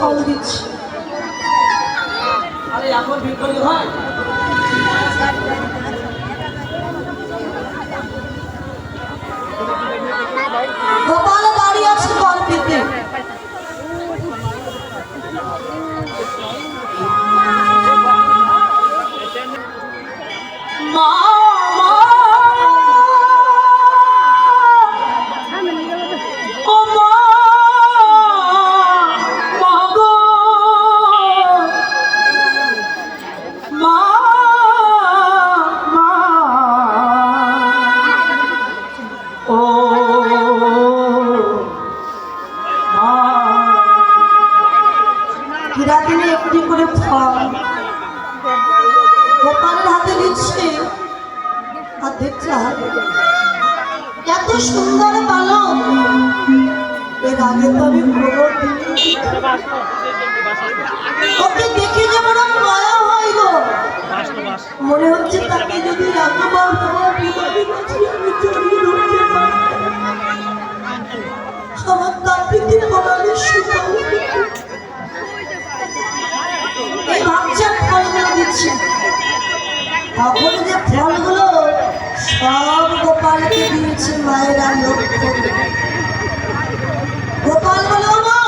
ফল দিচ্ছি। আরে এখন বিক্রি হয় গোপাল দাঁড়িয়ে আছে ফল পেতে। মা বিরাদিনে একটি করে ফল গোপালের হাতে দিচ্ছে। আর দেখছে এত সুন্দর বালক, এর আগে তো আমি ওকে দেখে যে বড় মায়া হয় গো। মনে হচ্ছে তাকে যদি একবার আমার তাপিতে পড়ালে এই বাচ্চার ফলগুলো দিচ্ছে। তখন যে ফলগুলো সব গোপালকে দিয়েছে মায়েরা লক্ষ্য। গোপাল বলো মা,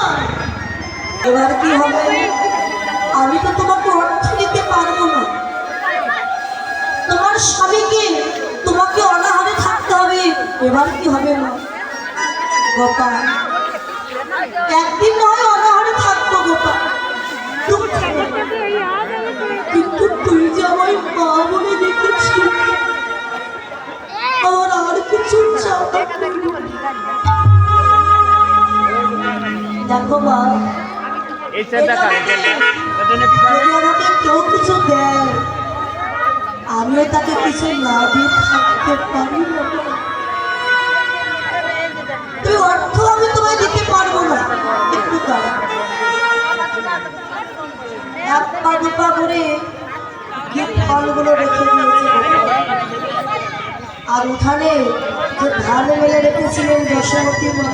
এবার কি হবে? আমি তো তোমাকে অর্থ দিতে পারবো না, তোমার স্বামীকে তোমাকে অনাহারে থাকতে হবে। এবার কি হবে মা? গোপাল একদিন নয় অনাহারে থাকবো গোপাল, কিন্তু তুই যে আমায় মা বলে দেখেছি, আমার আর কিছু দেখো মা, আমাকে কেউ কিছু দেয় আমিও তাকে কিছু না দিয়ে থাকতে পারি না। তুই অর্থ আমি তোমায় দিতে পারবো না, একটু দাঁড়া। এক পা দুপা করে গিয়ে ফলগুলো রেখে দিয়েছে। আর উঠানে যে ধান মেলে রেখেছিলেন যশোমতী মা,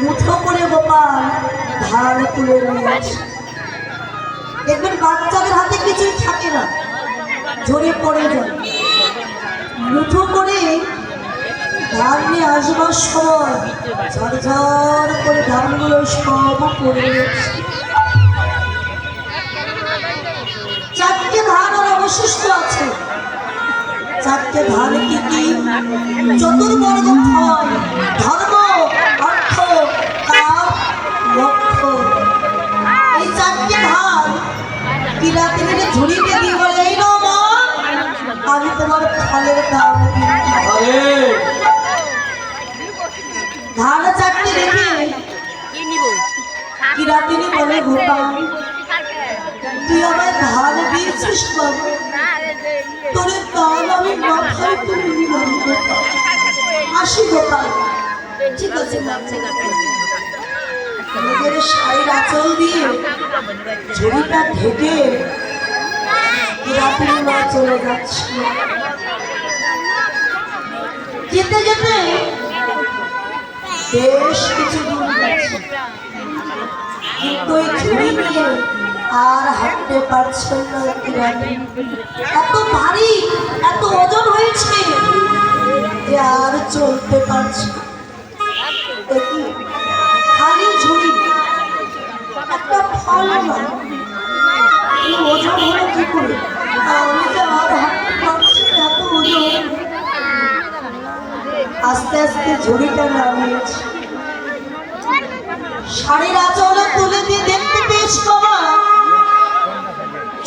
মুঠো করে গোপাল ধান তুলে নিয়েছে। দেখবেন বাচ্চাদের হাতে কিছুই থাকে না, ঝরে পড়ে যায়। মুঠো করে ধান নিয়ে আসবার সময় ঝরঝর করে ধানগুলো সব পড়ে গেছে। চারটে ধান আর অবশিষ্ট আছে। চারটে ধান কি কি? চতুর্বর্গ ফল, ধর্ম, অর্থ, কাম, মোক্ষ। এই চারটে ধান কিলাতে গেলে ঝুড়িতে দিয়ে বলে, এই নাও মা, আমি তোমার ফলের দাম ধান চারটে রেখে কিরাতিনি বলে, গোপাল তুই আমায় ধান দিয়েছিস বাবু, তোর দান আমি মাথায় তুলে নিলাম। আসি গোপাল। ঠিক আছে, নিজের শাড়ির আঁচল দিয়ে ঝুড়িটা ঢেকে কিরাতিনি মা চলে যাচ্ছে। যেতে যেতে বেশ কিছু দূর গেছে, কিন্তু ওই ঝুড়ি নিয়ে আর হাঁটতে পারছেন না। এত ভারী, এত ওজন হয়েছে যে আর চলতে পারছে। খালি ঝুড়ি, একটা ফল না, ওজন হলো কি করে? আমি যে আর হাঁটতে পারছি না, এত ওজন। আস্তে আস্তে ঝুড়িটা নামিয়েছে। শাড়ির আঁচল তুলে দিয়ে দেখতে পেয়েছি বাবা,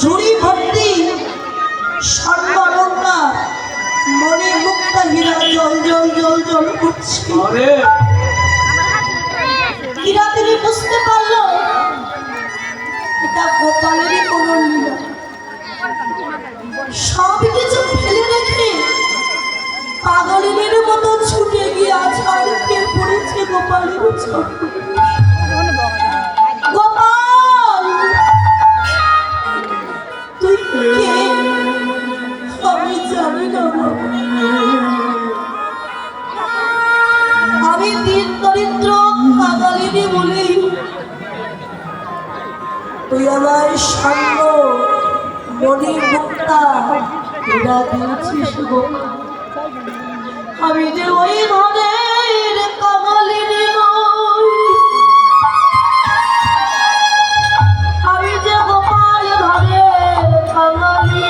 ঝুড়ি ভর্তি স্বর্ণ অলংকার, মনে মুক্তা হীরা জল জল জল জল করছে। কিরাতিনি বুঝতে পারলো এটা গোপালেরই কোনো লীলা। সব কিছু ফেলে রেখে পাগলের মতো ছুটে গিয়ে আছাড় খেয়ে পড়েছে গোপালের ছোট। গোপাল তুই কে? আমি জানি না, আমি তুই আমায় স্বর্ণ মণি মুক্তা এরা দিয়েছিস গোপাল। আমি যে ওই ঘরের কমলিনী নই, আমি যে গোপাল ঘরের কমলিনী।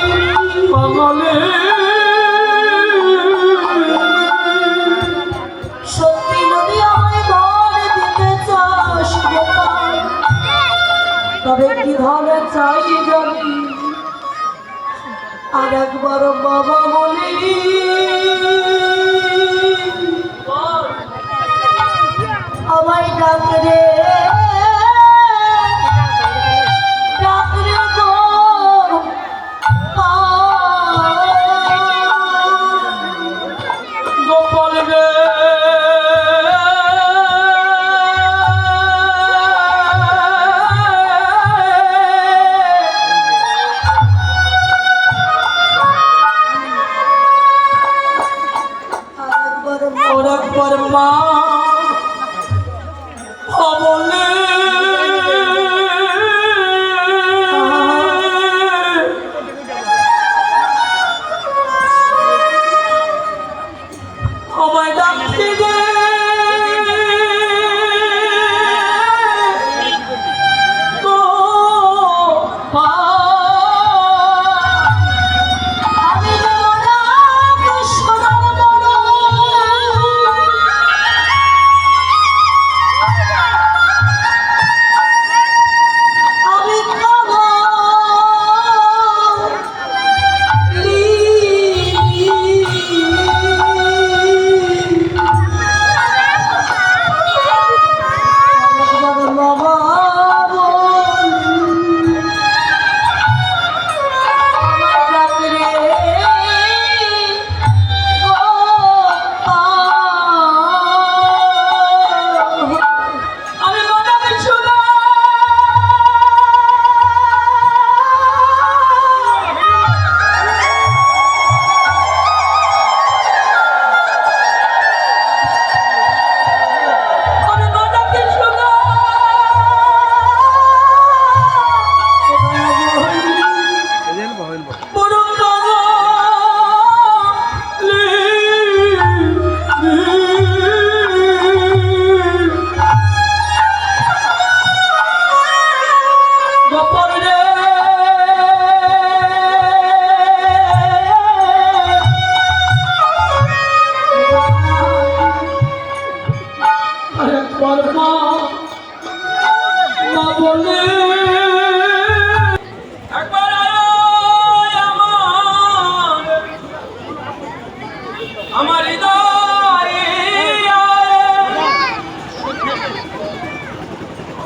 সত্যি যদি আমায় ঘর দিতে চাস গোপাল, তবে কি ধরে চাই জানি, আর একবার বাবা বলি আমায় ডাক রে, ডাক রে গো গোপাল রে।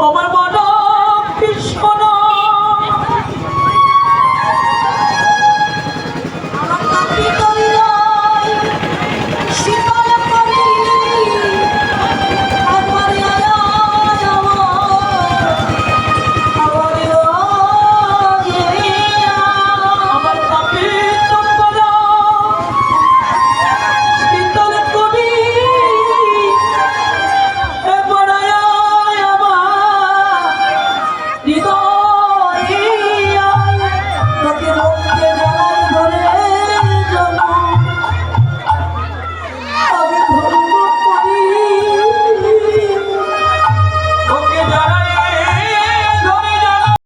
আমার মন কৃষ্ণ